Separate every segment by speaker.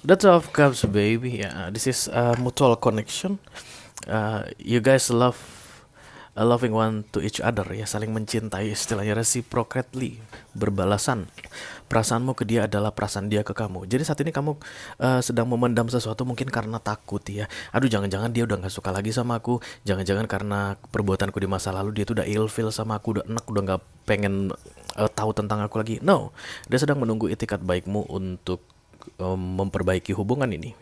Speaker 1: The Two of Cups, baby. Yeah, this is a mutual connection. You guys love a loving one to each other, ya, saling mencintai, istilahnya reciprocately, berbalasan. Perasaanmu ke dia adalah perasaan dia ke kamu. Jadi saat ini kamu sedang memendam sesuatu mungkin karena takut, ya. Aduh, jangan-jangan dia udah nggak suka lagi sama aku. Jangan-jangan karena perbuatanku di masa lalu dia tuh udah ilfeel sama aku, udah enak, udah nggak pengen tahu tentang aku lagi. No, dia sedang menunggu itikat baikmu untuk memperbaiki hubungan ini.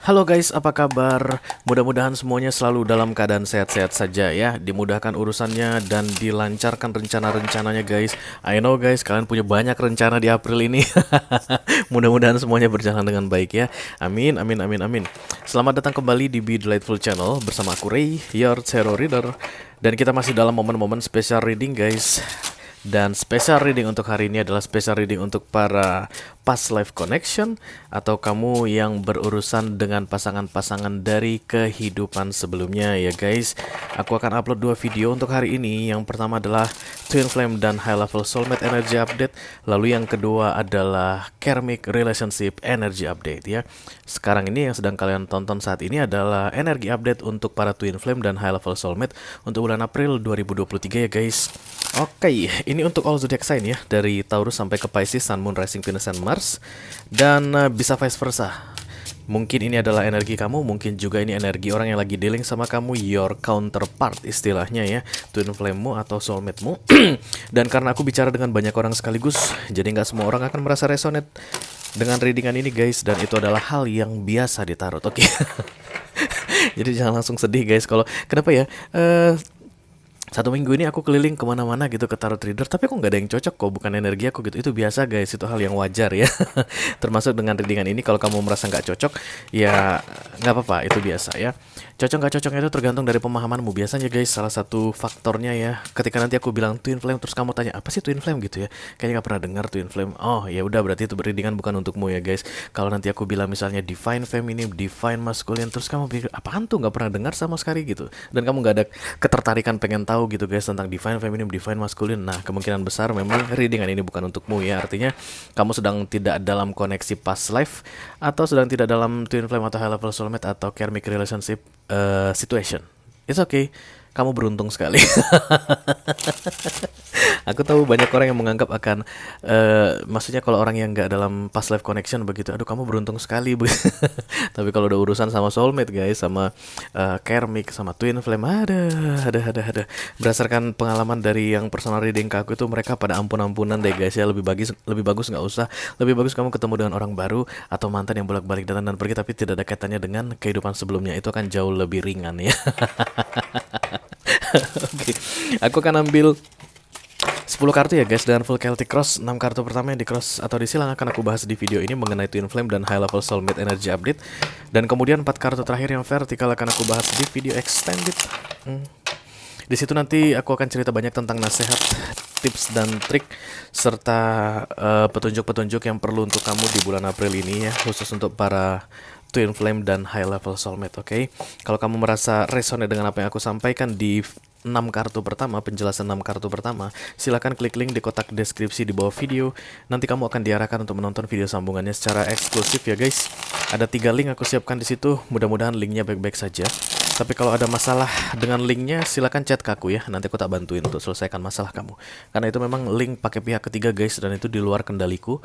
Speaker 1: Halo guys, apa kabar? Mudah-mudahan semuanya selalu dalam keadaan sehat-sehat saja ya. Dimudahkan urusannya dan dilancarkan rencana-rencananya guys. I know guys, kalian punya banyak rencana di April ini. Mudah-mudahan semuanya berjalan dengan baik ya. Amin, amin, amin, amin. Selamat datang kembali di Be Delightful Channel bersama aku Ray, your tarot reader. Dan kita masih dalam momen-momen special reading guys. Dan special reading untuk hari ini adalah special reading untuk para past life connection atau kamu yang berurusan dengan pasangan-pasangan dari kehidupan sebelumnya ya guys. Aku akan upload 2 video untuk hari ini. Yang pertama adalah Twin Flame dan High Level Soulmate Energy Update. Lalu yang kedua adalah Karmic Relationship Energy Update ya. Sekarang ini yang sedang kalian tonton saat ini adalah energi update untuk para Twin Flame dan High Level Soulmate untuk bulan April 2023 ya guys. Oke, ini untuk all zodiac sign ya, dari Taurus sampai ke Pisces, Sun, Moon, Rising, Venus, and Mars. Dan bisa vice versa. Mungkin ini adalah energi kamu, mungkin juga ini energi orang yang lagi dealing sama kamu, your counterpart istilahnya ya, twin flame-mu atau soulmate-mu. Dan karena aku bicara dengan banyak orang sekaligus, jadi nggak semua orang akan merasa resonate dengan readingan ini guys, dan itu adalah hal yang biasa di tarot, oke? Jadi jangan langsung sedih guys, kalau kenapa ya? 1 minggu ini aku keliling kemana-mana gitu ke tarot reader, tapi kok nggak ada yang cocok kok, bukan energi aku gitu. Itu biasa guys, itu hal yang wajar ya. Termasuk dengan readingan ini, kalau kamu merasa nggak cocok, ya nggak apa-apa, itu biasa ya. Cocok nggak cocoknya itu tergantung dari pemahamanmu. Biasanya guys, salah satu faktornya ya, ketika nanti aku bilang twin flame, terus kamu tanya apa sih twin flame gitu ya, kayaknya nggak pernah dengar twin flame. Oh ya udah, berarti itu readingan bukan untukmu ya guys. Kalau nanti aku bilang misalnya divine feminine, divine masculine, terus kamu pikir apaan tuh, nggak pernah dengar sama sekali gitu, dan kamu nggak ada ketertarikan pengen tahu gitu guys tentang divine feminine, divine masculine, nah kemungkinan besar memang readingan ini bukan untukmu ya. Artinya kamu sedang tidak dalam koneksi past life, atau sedang tidak dalam twin flame atau high level soulmate atau karmic relationship situation. It's okay, kamu beruntung sekali. Aku tahu banyak orang yang menganggap akan maksudnya kalau orang yang nggak dalam past life connection begitu, aduh kamu beruntung sekali. Tapi kalau udah urusan sama soulmate guys, sama karmic, sama twin flame, ada. Berdasarkan pengalaman dari yang personal reading ke aku itu, mereka pada ampun-ampunan deh guys ya. Lebih bagus nggak usah. Lebih bagus kamu ketemu dengan orang baru atau mantan yang bolak-balik datang dan pergi, tapi tidak ada kaitannya dengan kehidupan sebelumnya. Itu akan jauh lebih ringan ya. Oke, aku akan ambil 10 kartu ya guys, dengan full Celtic Cross. 6 kartu pertama yang di cross atau disilang akan aku bahas di video ini mengenai Twin Flame dan High Level Soulmate Energy Update. Dan kemudian 4 kartu terakhir yang vertikal akan aku bahas di video extended. Di situ nanti aku akan cerita banyak tentang nasihat, tips dan trik, serta petunjuk-petunjuk yang perlu untuk kamu di bulan April ini ya, khusus untuk para Twin Flame dan High Level Soulmate, oke? Kalau kamu merasa resonate dengan apa yang aku sampaikan di 6 kartu pertama, penjelasan 6 kartu pertama, silakan klik link di kotak deskripsi di bawah video. Nanti kamu akan diarahkan untuk menonton video sambungannya secara eksklusif ya guys. Ada 3 link aku siapkan di situ. Mudah-mudahan linknya baik-baik saja. Tapi kalau ada masalah dengan linknya, silakan chat ke aku ya. Nanti aku tak bantuin untuk selesaikan masalah kamu. Karena itu memang link pakai pihak ketiga guys, dan itu di luar kendaliku.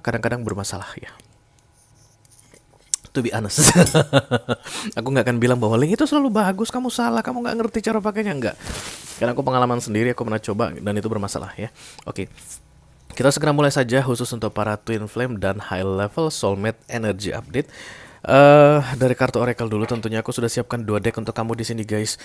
Speaker 1: Kadang-kadang bermasalah ya. To be honest. Aku nggak akan bilang bahwa link itu selalu bagus, kamu salah, kamu nggak ngerti cara pakainya, enggak. Karena aku pengalaman sendiri, aku pernah coba dan itu bermasalah ya. Oke, kita segera mulai saja khusus untuk para Twin Flame dan High Level Soulmate Energy Update. Dari kartu Oracle dulu, tentunya aku sudah siapkan 2 deck untuk kamu di sini guys.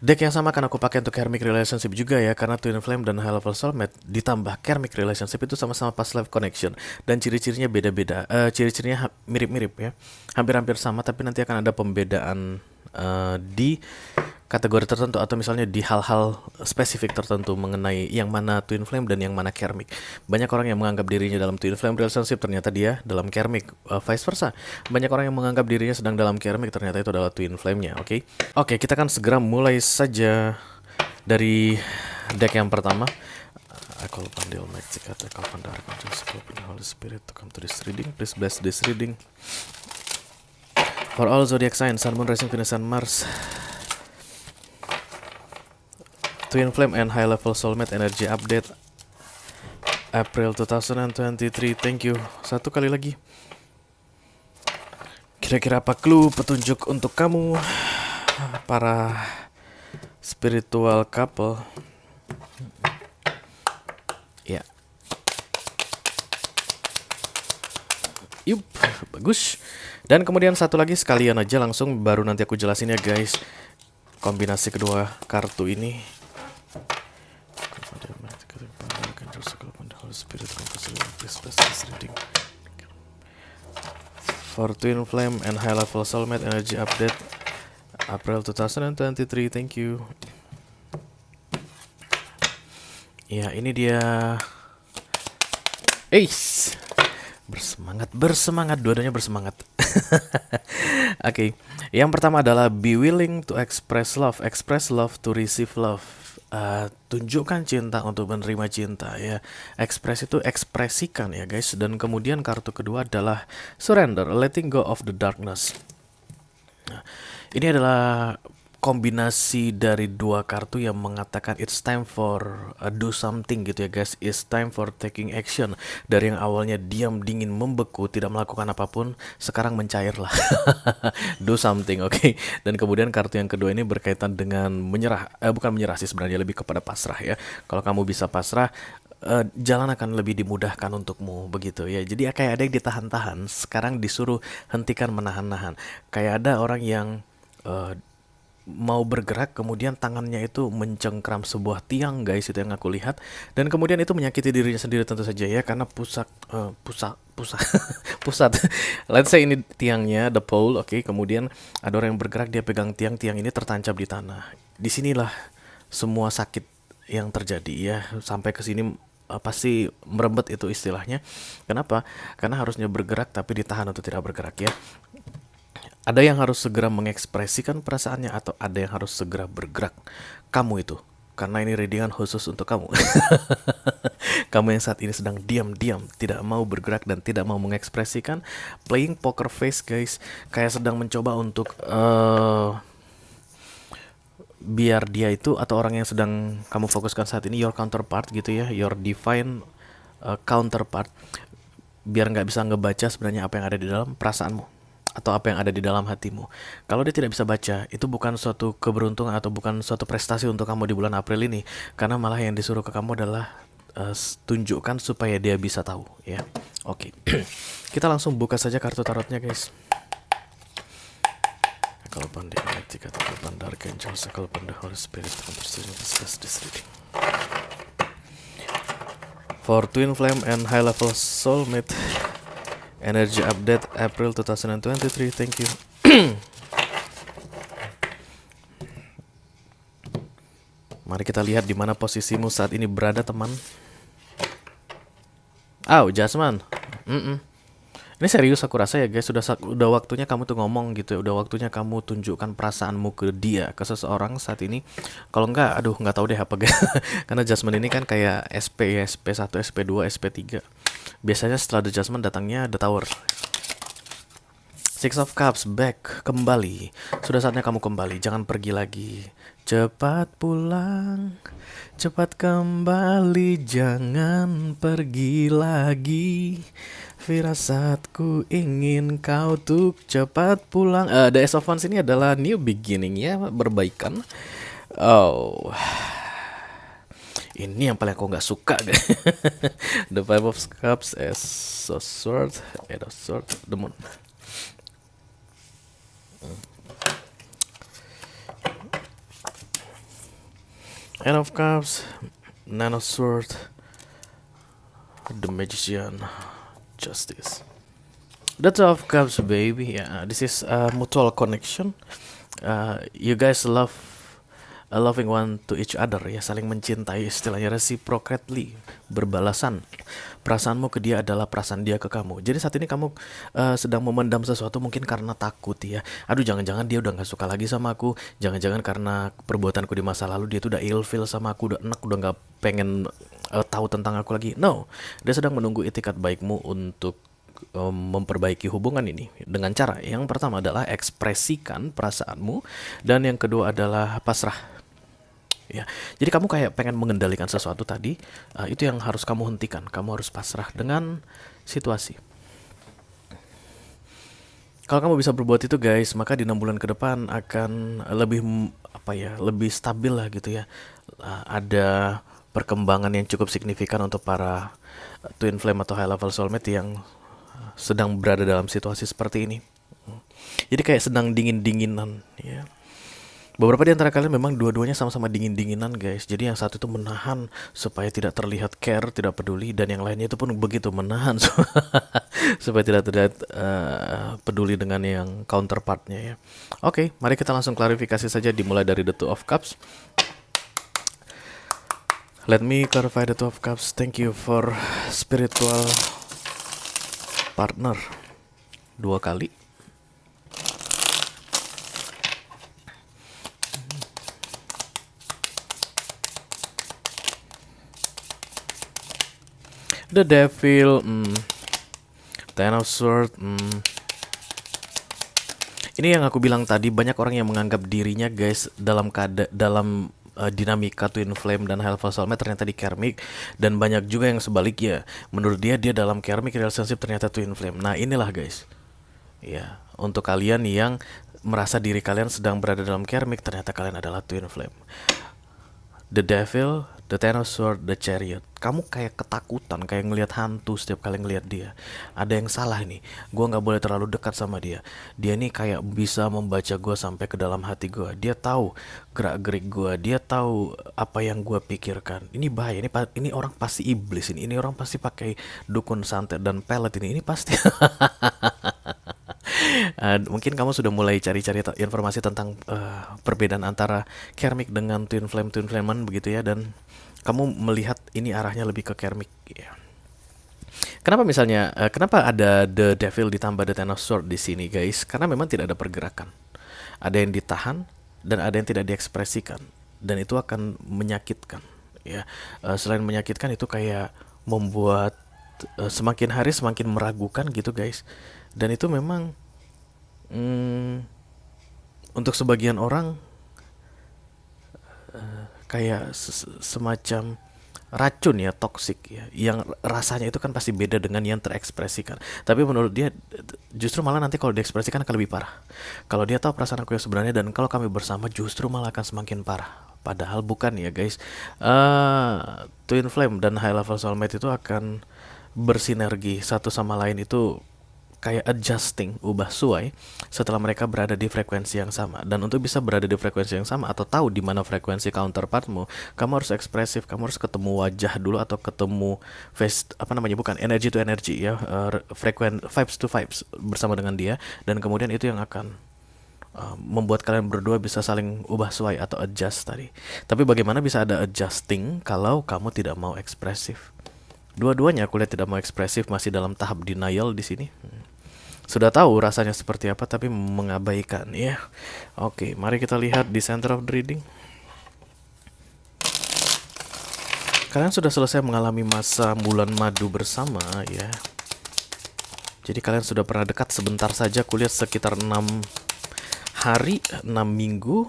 Speaker 1: Deck yang sama akan aku pakai untuk Karmic Relationship juga ya, karena Twin Flame dan High Level Soulmate ditambah Karmic Relationship itu sama-sama past life connection, dan ciri-cirinya beda-beda. Ciri-cirinya mirip-mirip ya, hampir-hampir sama, tapi nanti akan ada pembedaan di kategori tertentu atau misalnya di hal-hal spesifik tertentu mengenai yang mana twin flame dan yang mana karmic. Banyak orang yang menganggap dirinya dalam twin flame relationship, ternyata dia dalam karmic, vice versa. Banyak orang yang menganggap dirinya sedang dalam karmic, ternyata itu adalah twin flame-nya. Oke, kita akan segera mulai saja dari deck yang pertama. I call upon the Almighty God, I call upon the Archangel, I call upon the Holy Spirit to come to this reading. Please bless this reading for all zodiac signs, Sun, Moon, Rising, Venus, and Mars. Twin Flame and High Level Soulmate Energy Update April 2023. Thank you. Satu kali lagi. Kira-kira apa clue petunjuk untuk kamu, para spiritual couple? Ya. Yup, bagus. Dan kemudian satu lagi sekalian aja langsung, baru nanti aku jelasin ya guys, kombinasi kedua kartu ini. For Twin Flame and High Level Soulmate Energy Update April 2023. Thank you. Ya, ini dia. Bersemangat, dua-duanya bersemangat. Oke. Yang pertama adalah be willing to express love to receive love. Tunjukkan cinta untuk menerima cinta ya. Express itu ekspresikan ya guys. Dan kemudian kartu kedua adalah surrender, letting go of the darkness. Nah, ini adalah kombinasi dari dua kartu yang mengatakan it's time for do something gitu ya guys. It's time for taking action. Dari yang awalnya diam, dingin, membeku, tidak melakukan apapun, sekarang mencair lah. Do something, oke. Dan kemudian kartu yang kedua ini berkaitan dengan menyerah. Bukan menyerah sih sebenarnya, lebih kepada pasrah ya. Kalau kamu bisa pasrah, jalan akan lebih dimudahkan untukmu begitu ya. Jadi kayak ada yang ditahan-tahan, sekarang disuruh hentikan menahan-nahan. Kayak ada orang yang mau bergerak, kemudian tangannya itu mencengkram sebuah tiang guys, itu yang aku lihat. Dan kemudian itu menyakiti dirinya sendiri tentu saja ya, karena pusat let's say ini tiangnya, the pole, oke. Kemudian ada orang yang bergerak, dia pegang tiang ini tertancap di tanah. Disinilah semua sakit yang terjadi ya, sampai ke sini pasti merembet itu istilahnya. Kenapa? Karena harusnya bergerak tapi ditahan untuk tidak bergerak ya. Ada yang harus segera mengekspresikan perasaannya, atau ada yang harus segera bergerak. Kamu itu, karena ini readingan khusus untuk kamu. Kamu yang saat ini sedang diam-diam, tidak mau bergerak dan tidak mau mengekspresikan, playing poker face guys, kayak sedang mencoba untuk biar dia itu, atau orang yang sedang kamu fokuskan saat ini, your counterpart gitu ya, your divine counterpart, biar nggak bisa ngebaca sebenarnya apa yang ada di dalam perasaanmu atau apa yang ada di dalam hatimu. Kalau dia tidak bisa baca, itu bukan suatu keberuntungan atau bukan suatu prestasi untuk kamu di bulan April ini, karena malah yang disuruh ke kamu adalah tunjukkan supaya dia bisa tahu ya. Oke. Kita langsung buka saja kartu tarotnya guys. Kalau pandai ketika pandai Archangel, kalau pandai Holy Spirit, this reading. For Twin Flame and High Level Soulmate Energy Update April 2023. Thank you. Mari kita lihat di mana posisimu saat ini berada, teman. Jasman. Ini serius aku rasa ya guys, udah waktunya kamu tuh ngomong gitu ya, udah waktunya kamu tunjukkan perasaanmu ke dia, ke seseorang saat ini. Kalau enggak, nggak tahu deh apa guys. Karena Jasmine ini kan kayak SP ya, SP1, SP2, SP3. Biasanya setelah The Judgment datangnya The Tower. Six of Cups, back, kembali. Sudah saatnya kamu kembali, jangan pergi lagi. Cepat pulang, cepat kembali, jangan pergi lagi. Firasatku ingin kau tuh cepat pulang. The Ace of Wands ini adalah new beginning ya, berbaikan. Ini yang paling aku nggak suka guys. The Five of Cups, Ace of Swords, Eight of Swords, the Moon. Eight of Cups, Nine of Swords, the Magician, Justice. The Two of Cups, baby. Yeah, this is a mutual connection. You guys love a loving one to each other ya, saling mencintai, istilahnya reciprocally, berbalasan. Perasaanmu ke dia adalah perasaan dia ke kamu. Jadi saat ini kamu sedang memendam sesuatu mungkin karena takut ya. Aduh, jangan-jangan dia udah nggak suka lagi sama aku. Jangan-jangan karena perbuatanku di masa lalu dia tuh udah ilfeel sama aku, udah enak, udah nggak pengen tahu tentang aku lagi. No, dia sedang menunggu itikat baikmu untuk memperbaiki hubungan ini dengan cara yang pertama adalah ekspresikan perasaanmu, dan yang kedua adalah pasrah. Ya, jadi kamu kayak pengen mengendalikan sesuatu tadi, itu yang harus kamu hentikan. Kamu harus pasrah dengan situasi. Kalau kamu bisa berbuat itu guys, maka di 6 bulan ke depan akan lebih apa ya, lebih stabil lah gitu ya. Ada perkembangan yang cukup signifikan untuk para twin flame atau high level soulmate yang sedang berada dalam situasi seperti ini. Jadi kayak sedang dingin-dinginan ya. Beberapa di antara kalian memang dua-duanya sama-sama dingin-dinginan guys. Jadi yang satu itu menahan supaya tidak terlihat care, tidak peduli, dan yang lainnya itu pun begitu menahan supaya tidak terlihat peduli dengan yang counterpartnya ya. Oke, mari kita langsung klarifikasi saja, dimulai dari the Two of Cups. Let me clarify the Two of Cups. Thank you for spiritual partner 2 kali. The Devil, Ten of Swords. Ini yang aku bilang tadi, banyak orang yang menganggap dirinya guys dalam dinamika twin flame dan high level soulmate ternyata di karmic, dan banyak juga yang sebaliknya. Menurut dia dalam karmic relationship ternyata twin flame. Nah inilah guys, ya, untuk kalian yang merasa diri kalian sedang berada dalam karmic, ternyata kalian adalah twin flame. The Devil, the Ten of Swords, the Chariot. Kamu kayak ketakutan, kayak ngelihat hantu setiap kali ngelihat dia. Ada yang salah nih. Gua nggak boleh terlalu dekat sama dia. Dia nih kayak bisa membaca gua sampai ke dalam hati gua. Dia tahu gerak-gerik gua. Dia tahu apa yang gua pikirkan. Ini bahaya. Ini orang pasti iblis ini. Ini orang pasti pakai dukun santet dan pelet ini. Ini pasti. Mungkin kamu sudah mulai cari-cari informasi tentang perbedaan antara karmic dengan twin flamean begitu ya, dan kamu melihat ini arahnya lebih ke karmic ya. Kenapa misalnya kenapa ada the devil ditambah the ten of sword di sini guys? Karena memang tidak ada pergerakan. Ada yang ditahan dan ada yang tidak diekspresikan, dan itu akan menyakitkan ya. Selain menyakitkan, itu kayak membuat semakin hari semakin meragukan gitu guys. Dan itu memang untuk sebagian orang kayak semacam racun ya, toksik ya, yang rasanya itu kan pasti beda dengan yang terekspresikan. Tapi menurut dia justru malah nanti kalau diekspresikan akan lebih parah. Kalau dia tahu perasaan aku yang sebenarnya dan kalau kami bersama, justru malah akan semakin parah. Padahal bukan ya guys. Twin flame dan high level soulmate itu akan bersinergi satu sama lain, itu kayak adjusting, ubah suai setelah mereka berada di frekuensi yang sama. Dan untuk bisa berada di frekuensi yang sama atau tahu di mana frekuensi counterpartmu, kamu harus ekspresif, kamu harus ketemu wajah dulu atau ketemu face, bukan energy to energy ya, vibes to vibes bersama dengan dia, dan kemudian itu yang akan membuat kalian berdua bisa saling ubah suai atau adjust tadi. Tapi bagaimana bisa ada adjusting kalau kamu tidak mau ekspresif? Dua-duanya aku lihat tidak mau ekspresif, masih dalam tahap denial di sini. Sudah tahu rasanya seperti apa tapi mengabaikan ya. Oke, mari kita lihat di center of the reading. Kalian sudah selesai mengalami masa bulan madu bersama ya. Jadi kalian sudah pernah dekat sebentar saja, kulihat sekitar 6 hari, 6 minggu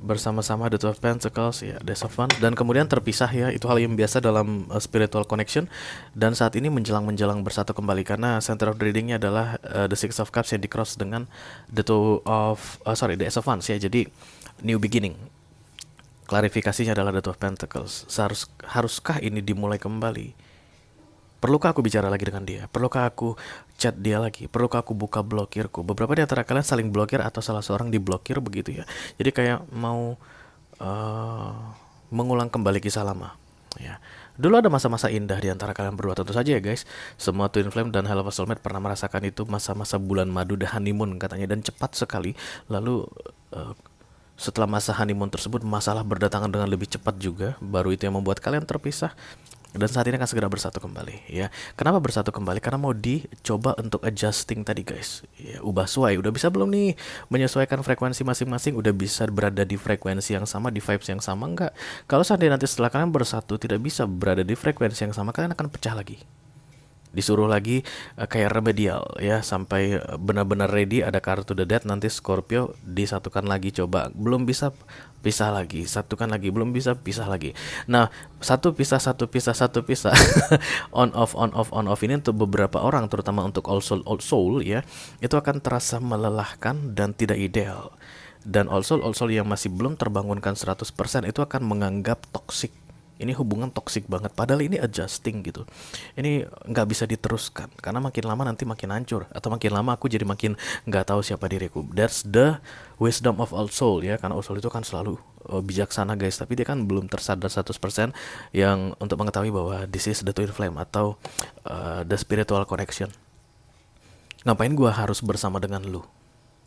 Speaker 1: bersama-sama, the Two of Pentacles ya, Ace of Wands, dan kemudian terpisah ya. Itu hal yang biasa dalam spiritual connection, dan saat ini menjelang bersatu kembali karena center of the readingnya adalah the Six of Cups yang di cross dengan the the Ace of Wands ya. Jadi new beginning. Klarifikasinya adalah the Two of Pentacles. Haruskah ini dimulai kembali? Perlukah aku bicara lagi dengan dia? Perlukah aku chat dia lagi? Perlukah aku buka blokirku? Beberapa di antara kalian saling blokir atau salah seorang diblokir begitu ya. Jadi kayak mau mengulang kembali kisah lama. Ya, dulu ada masa-masa indah di antara kalian berdua tentu saja ya guys. Semua Twin Flame dan Hello Soulmate pernah merasakan itu masa-masa bulan madu dan honeymoon katanya dan cepat sekali. Lalu eh, setelah masa honeymoon tersebut masalah berdatangan dengan lebih cepat juga. Baru itu yang membuat kalian terpisah. Dan saat ini akan segera bersatu kembali ya. Kenapa bersatu kembali? Karena mau dicoba untuk adjusting tadi guys ya, ubah suai. Udah bisa belum nih menyesuaikan frekuensi masing-masing? Udah bisa berada di frekuensi yang sama, di vibes yang sama enggak? Kalau seandainya nanti setelah kalian bersatu tidak bisa berada di frekuensi yang sama, kalian akan pecah lagi. Disuruh lagi kayak remedial ya, sampai benar-benar ready ada kartu the dead, nanti Scorpio disatukan lagi, coba belum bisa pisah lagi, satukan lagi, belum bisa pisah lagi. Nah, satu pisah, satu pisah, satu pisah, on off on off on off ini untuk beberapa orang, terutama untuk all soul ya, itu akan terasa melelahkan dan tidak ideal. Dan all soul yang masih belum terbangunkan 100% itu akan menganggap toxic. Ini hubungan toksik banget, padahal ini adjusting gitu. Ini nggak bisa diteruskan karena makin lama nanti makin hancur, atau makin lama aku jadi makin nggak tahu siapa diriku. That's the wisdom of all soul ya, karena all soul itu kan selalu bijaksana guys, tapi dia kan belum tersadar 100% yang untuk mengetahui bahwa this is the twin flame atau the spiritual connection. Ngapain gua harus bersama dengan lu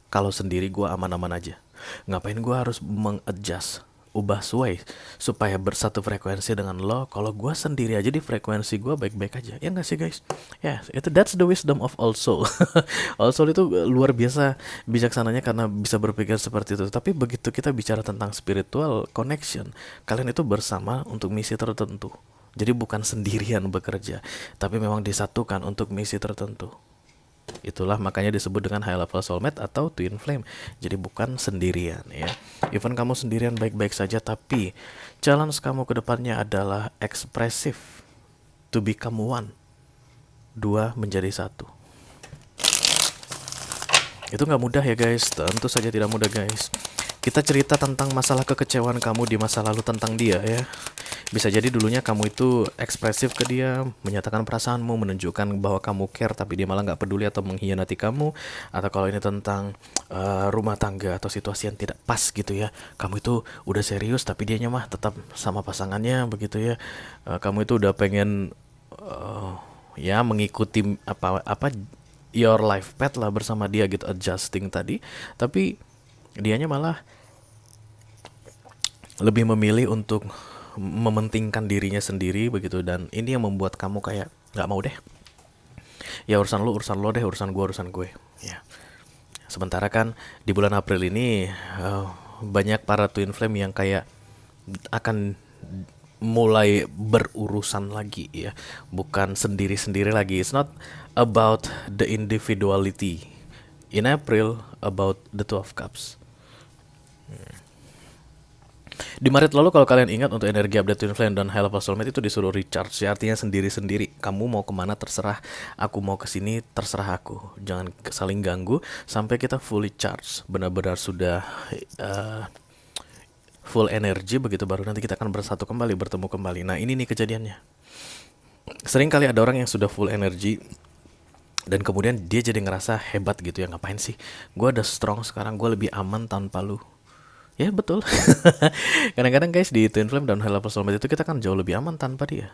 Speaker 1: kalau sendiri gua aman-aman aja? Ngapain gua harus mengadjust, ubah suai supaya bersatu frekuensi dengan lo kalau gue sendiri aja di frekuensi gue baik-baik aja, ya nggak sih guys? Ya itu, that's the wisdom of all soul. All soul itu luar biasa bijaksananya karena bisa berpikir seperti itu. Tapi begitu kita bicara tentang spiritual connection, kalian itu bersama untuk misi tertentu. Jadi bukan sendirian bekerja, tapi memang disatukan untuk misi tertentu. Itulah makanya disebut dengan high level soulmate atau twin flame. Jadi bukan sendirian ya. Even kamu sendirian baik-baik saja, tapi challenge kamu ke depannya adalah ekspresif, to become one, dua menjadi satu. Itu nggak mudah ya guys, tentu saja tidak mudah guys. Kita cerita tentang masalah kekecewaan kamu di masa lalu tentang dia ya. Bisa jadi dulunya kamu itu ekspresif ke dia, menyatakan perasaanmu, menunjukkan bahwa kamu care, tapi dia malah nggak peduli atau mengkhianati kamu. Atau kalau ini tentang rumah tangga atau situasi yang tidak pas gitu ya, kamu itu udah serius tapi dianya mah tetap sama pasangannya begitu ya. Kamu itu udah pengen ya mengikuti apa your life path lah bersama dia gitu, adjusting tadi, tapi dianya malah lebih memilih untuk mementingkan dirinya sendiri begitu. Dan ini yang membuat kamu kayak nggak mau deh, ya urusan lo deh, urusan gue ya. Sementara kan di bulan April ini banyak para twin flame yang kayak akan mulai berurusan lagi ya, bukan sendiri-sendiri lagi. It's not about the individuality in April, about the Two of Cups. Di Maret lalu kalau kalian ingat, untuk energi update twin flame dan high level soulmate itu disuruh recharge ya, artinya sendiri-sendiri. Kamu mau kemana terserah, aku mau kesini terserah aku. Jangan saling ganggu sampai kita fully charge, benar-benar sudah full energi, begitu baru nanti kita akan bersatu kembali, bertemu kembali. Nah ini nih kejadiannya. Sering kali ada orang yang sudah full energi dan kemudian dia jadi ngerasa hebat gitu ya, ngapain sih? Gue udah strong sekarang, gue lebih aman tanpa lu. Ya betul. Kadang-kadang guys di twin flame dan high level soulmate itu kita kan jauh lebih aman tanpa dia.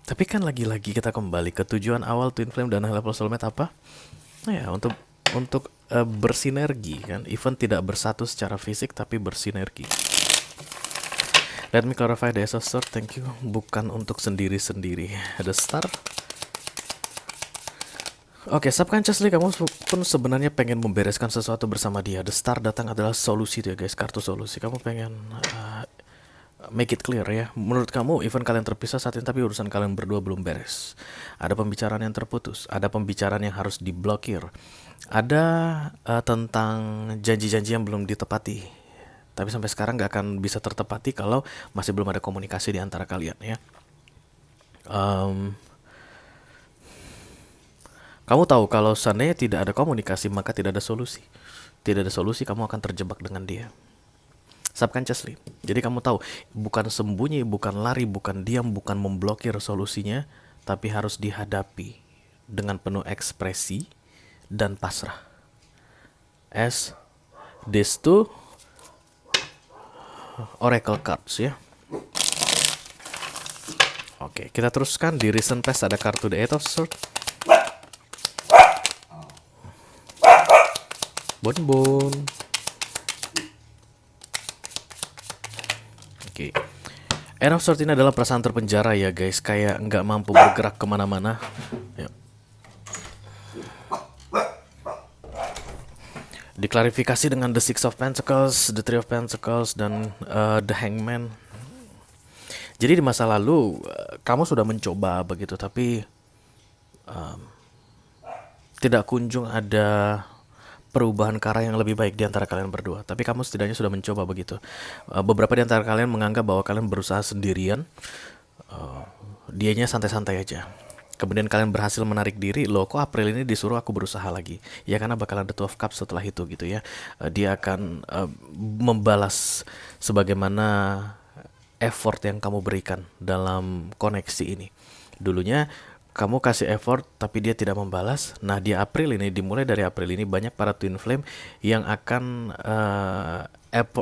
Speaker 1: Tapi kan lagi-lagi kita kembali ke tujuan awal twin flame dan high level soulmate apa? Nah ya untuk bersinergi kan, even tidak bersatu secara fisik tapi bersinergi. Let me clarify the star, thank you. Bukan untuk sendiri-sendiri. Ada star. Oke, subconsciously kamu pun sebenarnya pengen membereskan sesuatu bersama dia. The Star datang adalah solusi ya guys, kartu solusi. Kamu pengen make it clear ya. Menurut kamu, even kalian terpisah saat ini, tapi urusan kalian berdua belum beres. Ada pembicaraan yang terputus, ada pembicaraan yang harus diblokir, ada tentang janji-janji yang belum ditepati. Tapi sampai sekarang gak akan bisa tertepati kalau masih belum ada komunikasi di antara kalian ya. Kamu tahu kalau seandainya tidak ada komunikasi maka tidak ada solusi. Tidak ada solusi, kamu akan terjebak dengan dia. Subconsciously. Jadi kamu tahu, bukan sembunyi, bukan lari, bukan diam, bukan memblokir solusinya, tapi harus dihadapi dengan penuh ekspresi dan pasrah. As these two oracle cards ya. Oke, kita teruskan di recent past ada kartu The Eight of Swords. Bon. Oke. Eight of Swords ini adalah perasaan terpenjara ya guys, kayak nggak mampu bergerak kemana-mana. Ya. Diklarifikasi dengan The Six of Pentacles, The Three of Pentacles, dan The Hangman. Jadi di masa lalu kamu sudah mencoba begitu, tapi tidak kunjung ada perubahan ke arah yang lebih baik di antara kalian berdua. Tapi kamu setidaknya sudah mencoba begitu. Beberapa di antara kalian menganggap bahwa kalian berusaha sendirian, dianya santai-santai aja. Kemudian kalian berhasil menarik diri, loh kok April ini disuruh aku berusaha lagi. Ya karena bakalan ada 12 Cups setelah itu gitu ya. Dia akan membalas sebagaimana effort yang kamu berikan dalam koneksi ini. Dulunya kamu kasih effort tapi dia tidak membalas. Nah di April ini, dimulai dari April ini banyak para twin flame yang akan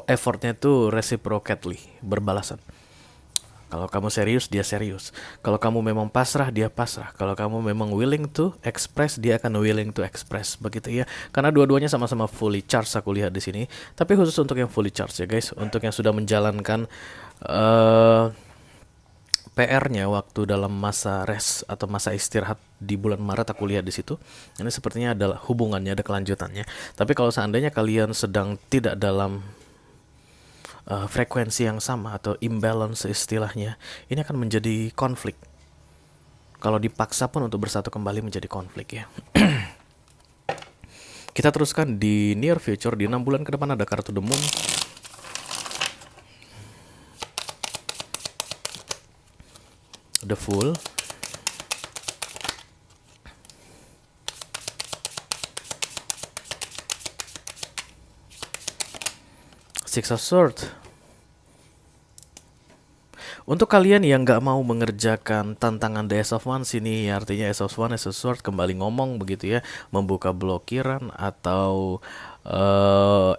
Speaker 1: effortnya itu reciprocately, berbalasan. Kalau kamu serius, dia serius. Kalau kamu memang pasrah, dia pasrah. Kalau kamu memang willing to express, dia akan willing to express, begitu ya. Karena dua-duanya sama-sama fully charged aku lihat di sini. Tapi khusus untuk yang fully charged ya guys, untuk yang sudah menjalankan PR-nya waktu dalam masa rest atau masa istirahat di bulan Maret aku lihat di situ. Ini sepertinya adalah hubungannya, ada kelanjutannya. Tapi kalau seandainya kalian sedang tidak dalam frekuensi yang sama atau imbalance istilahnya, ini akan menjadi konflik. Kalau dipaksa pun untuk bersatu kembali menjadi konflik ya. Kita teruskan di near future, di 6 bulan ke depan ada kartu The Moon. The Fool. Six of Swords. Untuk kalian yang nggak mau mengerjakan tantangan The Ace of Wands ini, artinya Ace of Wands, Ace of Swords kembali ngomong begitu ya, membuka blokiran atau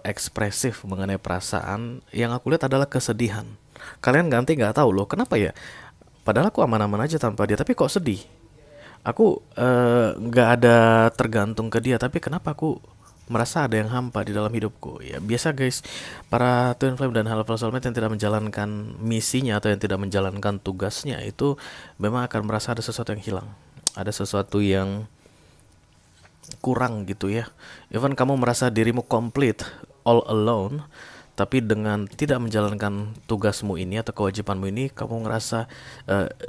Speaker 1: ekspresif mengenai perasaan, yang aku lihat adalah kesedihan. Kalian ganti nggak tahu loh, kenapa ya? Padahal aku aman-aman aja tanpa dia, tapi kok sedih? Aku nggak ada tergantung ke dia, tapi kenapa aku merasa ada yang hampa di dalam hidupku? Ya biasa guys, para twin flame dan helpful soulmate yang tidak menjalankan misinya atau yang tidak menjalankan tugasnya itu memang akan merasa ada sesuatu yang hilang, ada sesuatu yang kurang gitu ya. Even kamu merasa dirimu complete all alone, tapi dengan tidak menjalankan tugasmu ini atau kewajibanmu ini, kamu ngerasa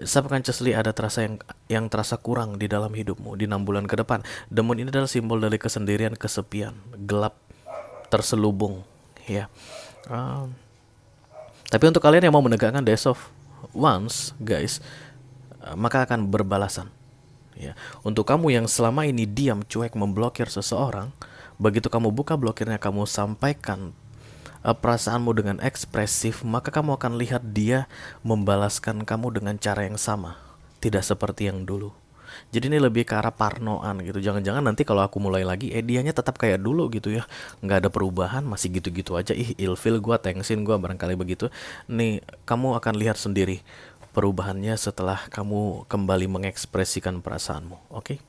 Speaker 1: subconsciously ada terasa yang terasa kurang di dalam hidupmu di 6 bulan ke depan. The Moon ini adalah simbol dari kesendirian, kesepian, gelap, terselubung ya. Tapi untuk kalian yang mau menegakkan The Ace of Wands guys, maka akan berbalasan ya. Untuk kamu yang selama ini diam, cuek, memblokir seseorang, begitu kamu buka blokirnya, kamu sampaikan perasaanmu dengan ekspresif, maka kamu akan lihat dia membalaskan kamu dengan cara yang sama, tidak seperti yang dulu. Jadi ini lebih ke arah parnoan gitu. Jangan-jangan nanti kalau aku mulai lagi, dianya tetap kayak dulu gitu ya, nggak ada perubahan, masih gitu-gitu aja. Ilfil gua, tengsin gua, barangkali begitu. Nih kamu akan lihat sendiri perubahannya setelah kamu kembali mengekspresikan perasaanmu. Oke?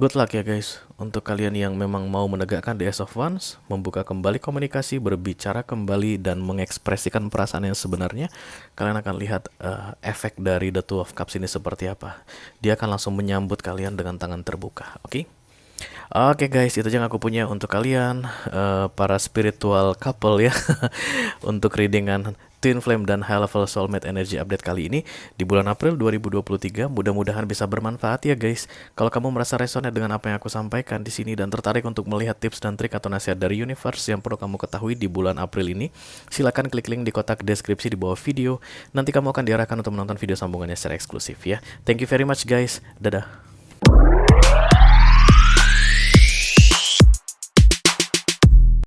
Speaker 1: Good luck ya guys, untuk kalian yang memang mau menegakkan The Ace of Wands, membuka kembali komunikasi, berbicara kembali, dan mengekspresikan perasaan yang sebenarnya. Kalian akan lihat efek dari The Two of Cups ini seperti apa. Dia akan langsung menyambut kalian dengan tangan terbuka. Oke? Oke guys, itu yang aku punya untuk kalian para spiritual couple ya. Untuk readingan Twin Flame dan High Level Soulmate Energy update kali ini di bulan April 2023. Mudah-mudahan bisa bermanfaat ya guys. Kalau kamu merasa resonate dengan apa yang aku sampaikan di sini dan tertarik untuk melihat tips dan trik atau nasihat dari universe yang perlu kamu ketahui di bulan April ini, silakan klik link di kotak deskripsi di bawah video. Nanti kamu akan diarahkan untuk menonton video sambungannya secara eksklusif ya. Thank you very much guys. Dadah.